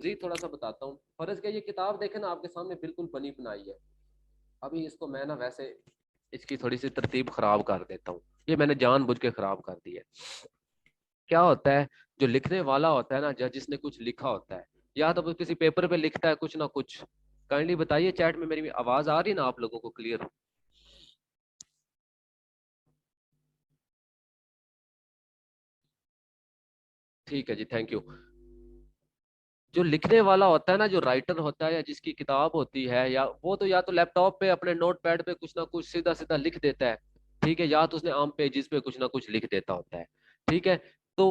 जी थोड़ा सा बताता हूँ। फर्ज क्या, ये किताब देखे ना आपके सामने बिल्कुल बनी बनाई है। अभी इसको मैं ना वैसे इसकी थोड़ी सी तरतीब खराब कर देता हूँ। ये मैंने जानबूझ के खराब कर दी है। क्या होता है, जो लिखने वाला होता है ना, या जिसने कुछ लिखा होता है, या तो वो किसी पेपर पे लिखता है कुछ ना कुछ। काइंडली बताइए चैट में, मेरी आवाज आ रही है ना आप लोगों को क्लियर? ठीक है जी, थैंक यू। जो लिखने वाला होता है ना, जो राइटर होता है या जिसकी किताब होती है, या वो तो या तो लैपटॉप पे अपने नोट पैड पे कुछ ना कुछ सीधा सीधा लिख देता है। ठीक है, या तो उसने आम पेजेस पे कुछ ना कुछ लिख देता होता है। ठीक है। तो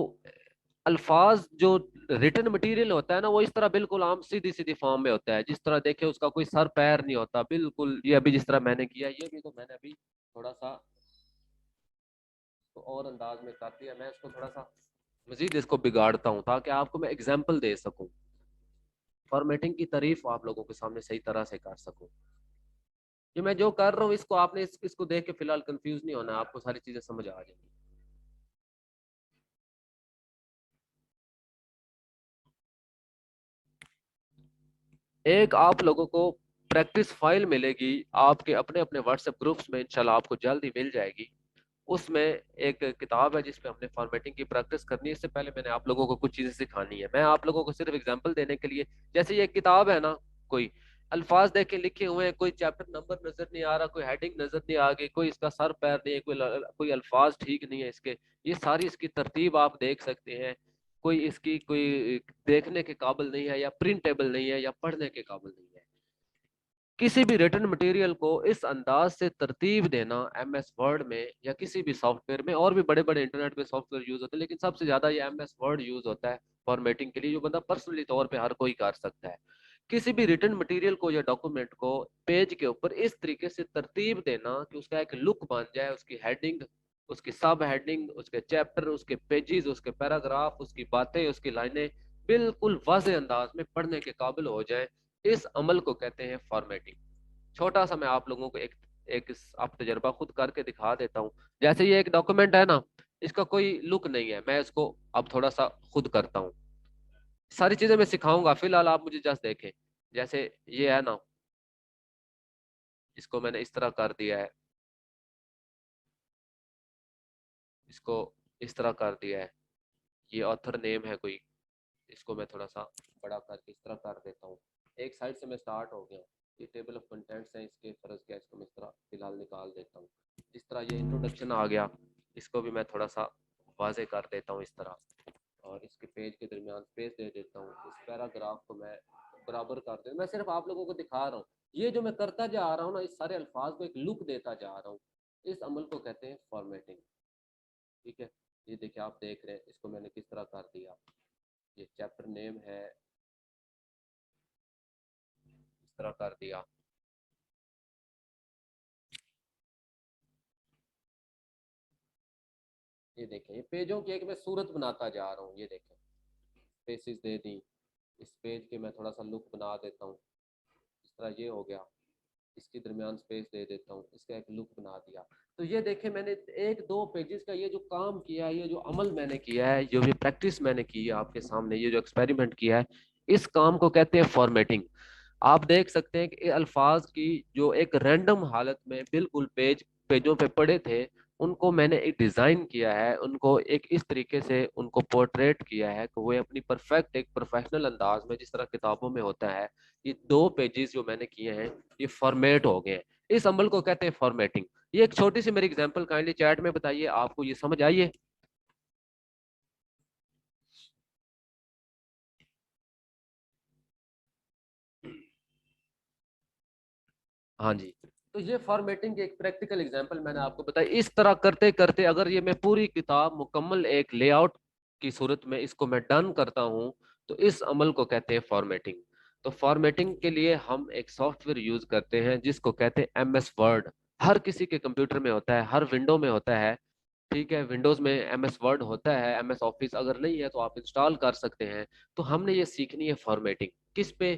अल्फाज जो रिटन मटेरियल होता है ना, वो इस तरह बिल्कुल आम सीधी सीधी फॉर्म में होता है, जिस तरह देखे उसका कोई सर पैर नहीं होता बिल्कुल। ये अभी जिस तरह मैंने किया, ये भी तो मैंने अभी थोड़ा सा तो और अंदाज में कर दिया। मैं इसको थोड़ा सा मजीद इसको बिगाड़ता हूँ ताकि आपको मैं एग्जाम्पल दे सकूं, फॉर्मेटिंग की तारीफ आप लोगों के सामने सही तरह से कर सकूं। ये मैं जो कर रहा हूँ, इसको आपने इसको देख के फिलहाल कंफ्यूज नहीं होना, आपको सारी चीजें समझ आ जाएंगी। एक आप लोगों को प्रैक्टिस फाइल मिलेगी आपके अपने अपने व्हाट्सएप ग्रुप्स में, इंशाल्लाह आपको जल्द ही मिल जाएगी। उसमें एक किताब है जिसपे हमने फॉर्मेटिंग की प्रैक्टिस करनी है। इससे पहले मैंने आप लोगों को कुछ चीजें सिखानी है। मैं आप लोगों को सिर्फ एग्जांपल देने के लिए, जैसे ये किताब है ना, कोई अल्फाज देख के लिखे हुए हैं, कोई चैप्टर नंबर नजर नहीं आ रहा, कोई हेडिंग नजर नहीं आ गई, कोई इसका सर पैर नहीं है, कोई अल्फाज ठीक नहीं है इसके, ये सारी इसकी तरतीब आप देख सकते हैं। कोई इसकी कोई देखने के काबिल नहीं है, या प्रिंटेबल नहीं है, या पढ़ने के काबिल नहीं है। किसी भी रिटन मटेरियल को इस अंदाज से तरतीब देना एम एस वर्ड में या किसी भी सॉफ्टवेयर में, और भी बड़े बड़े इंटरनेट पे सॉफ्टवेयर यूज होते हैं, लेकिन सबसे ज्यादा ये एम एस वर्ड यूज होता है फॉर्मेटिंग के लिए, जो बंदा पर्सनली तौर पे हर कोई कर सकता है। किसी भी रिटन मटेरियल को या डॉक्यूमेंट को पेज के ऊपर इस तरीके से तरतीब देना कि उसका एक लुक बन जाए, उसकी हेडिंग, उसकी सब हेडिंग, उसके चैप्टर, उसके पेजेस, उसके पैराग्राफ, उसकी बातें, उसकी लाइनें बिल्कुल वाज़ेह अंदाज में पढ़ने के काबिल हो जाए, इस अमल को कहते हैं फॉर्मेटिंग। छोटा सा मैं आप लोगों को एक एक आप तजर्बा खुद करके दिखा देता हूँ। जैसे ये एक डॉक्यूमेंट है ना, इसका कोई लुक नहीं है, मैं इसको अब थोड़ा सा खुद करता हूँ। सारी चीजें मैं सिखाऊंगा, फिलहाल आप मुझे जस्ट देखें। जैसे ये है ना, इसको मैंने इस तरह कर दिया है, इसको इस तरह कर दिया है। ये ऑथर नेम है कोई, इसको मैं थोड़ा सा बड़ा करके इस तरह कर देता हूँ। एक साइड से मैं स्टार्ट हो गया। ये टेबल ऑफ कंटेंट्स है, इसके फर्ज क्या, इसको मैं इस तरह फिलहाल निकाल देता हूँ। जिस तरह ये इंट्रोडक्शन आ गया, इसको भी मैं थोड़ा सा वाजे कर देता हूँ इस तरह, और इसके पेज के दरमियान स्पेस दे देता हूँ। इस पैराग्राफ को मैं बराबर कर देता हूँ। मैं सिर्फ आप लोगों को दिखा रहा हूँ, ये जो मैं करता जा रहा हूँ ना, इस सारे अल्फाज को एक लुक देता जा रहा हूँ। इस अमल को कहते हैं फॉर्मेटिंग। ठीक है, ये देखिए आप देख रहे हैं इसको मैंने किस तरह कर दिया। ये चैप्टर नेम है, इस तरह कर दिया। ये देखें, ये पेजों की एक मैं सूरत बनाता जा रहा हूँ। ये देखें, स्पेसिस दे दी, इस पेज के मैं थोड़ा सा लुक बना देता हूँ। इस तरह ये हो गया, इसके दरमियान स्पेस दे देता हूँ, इसका एक लुक बना दिया। तो ये देखें, मैंने एक दो पेजेस का ये जो काम किया है, ये जो अमल मैंने किया है, जो भी प्रैक्टिस मैंने की है आपके सामने, ये जो एक्सपेरिमेंट किया है, इस काम को कहते हैं फॉर्मेटिंग। आप देख सकते हैं कि अल्फाज की जो एक रैंडम हालत में बिल्कुल पेजों पे पड़े थे, उनको मैंने एक डिजाइन किया है, उनको एक इस तरीके से उनको पोर्ट्रेट किया है कि वो अपनी परफेक्ट एक प्रोफेशनल अंदाज में, जिस तरह किताबों में होता है, ये दो पेजेस जो मैंने किए हैं, ये फॉर्मेट हो गए हैं। इस अमल को कहते हैं फॉर्मेटिंग। ये एक छोटी सी मेरी एग्जांपल, काइंडली चैट में बताइए आपको ये समझ आई है? हाँ जी। तो ये फॉर्मेटिंग की एक प्रैक्टिकल एग्जांपल मैंने आपको बताई। इस तरह करते करते अगर ये मैं पूरी किताब मुकम्मल एक लेआउट की सूरत में इसको मैं डन करता हूँ, तो इस अमल को कहते हैं फॉर्मेटिंग। तो फॉर्मेटिंग के लिए हम एक सॉफ्टवेयर यूज करते हैं जिसको कहते हैं एम एस वर्ड। हर किसी के कंप्यूटर में होता है, हर विंडो में होता है। ठीक है, विंडोज में एम एस वर्ड होता है, एम एस ऑफिस अगर नहीं है तो आप इंस्टॉल कर सकते हैं। तो हमने ये सीखनी है फॉर्मेटिंग किस पे,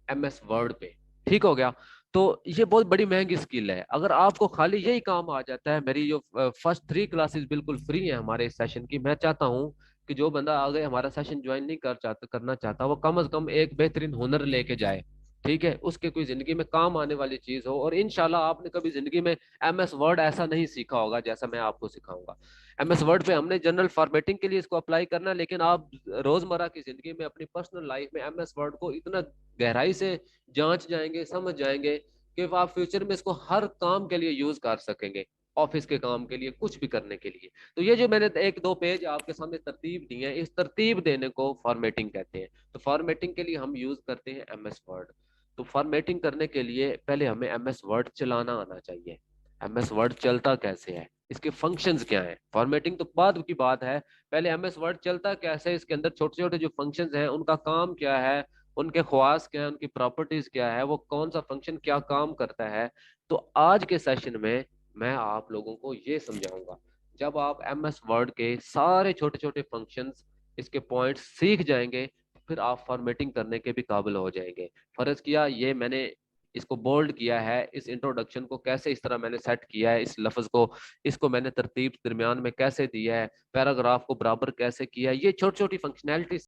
एम एस वर्ड पे। ठीक हो गया। तो ये बहुत बड़ी महंगी स्किल है। अगर आपको खाली यही काम आ जाता है, मेरी जो फर्स्ट 3 क्लासेस बिल्कुल फ्री है हमारे इस सेशन की, मैं चाहता हूँ कि जो बंदा आगे हमारा सेशन ज्वाइन नहीं करना चाहता, वो कम से कम एक बेहतरीन हुनर लेके जाए। ठीक है, उसके कोई जिंदगी में काम आने वाली चीज हो। और इंशाल्लाह आपने कभी जिंदगी में एमएस वर्ड ऐसा नहीं सीखा होगा जैसा मैं आपको सिखाऊंगा। एमएस वर्ड पे हमने जनरल फॉर्मेटिंग के लिए इसको अप्लाई करना है, लेकिन आप रोजमर्रा की जिंदगी में अपनी पर्सनल लाइफ में एमएस वर्ड को इतना गहराई से जांच जाएंगे, समझ जाएंगे कि आप फ्यूचर में इसको हर काम के लिए यूज कर सकेंगे, ऑफिस के काम के लिए, कुछ भी करने के लिए। तो ये जो मैंने एक दो पेज आपके सामने तरतीब दी है, इस तरतीब देने को फॉर्मेटिंग कहते हैं। तो फॉर्मेटिंग के लिए हम यूज करते हैं एमएस वर्ड। तो फॉर्मेटिंग करने के लिए पहले हमें एमएस वर्ड चलाना आना चाहिए। एमएस वर्ड चलता कैसे है, इसके फंक्शंस क्या हैं, फॉर्मेटिंग तो बाद की बात है। पहले एमएस वर्ड चलता कैसे, इसके अंदर छोटे छोटे जो फंक्शंस हैं उनका काम क्या है, उनके ख्वास क्या है, उनकी प्रॉपर्टीज क्या है, वो कौन सा फंक्शन क्या काम करता है। तो आज के सेशन में मैं आप लोगों को ये समझाऊंगा। जब आप एमएस वर्ड के सारे छोटे छोटे फंक्शंस, इसके पॉइंट्स सीख जाएंगे, फिर आप फॉर्मेटिंग करने के भी काबिल हो जाएंगे। फर्ज किया ये मैंने इसको बोल्ड किया है, इस इंट्रोडक्शन को कैसे इस तरह मैंने सेट किया है, इस लफ्ज को, इसको मैंने तरतीब दरमियान में कैसे दिया है, पैराग्राफ को बराबर कैसे किया है, ये छोटी छोटी फंक्शनैलिटी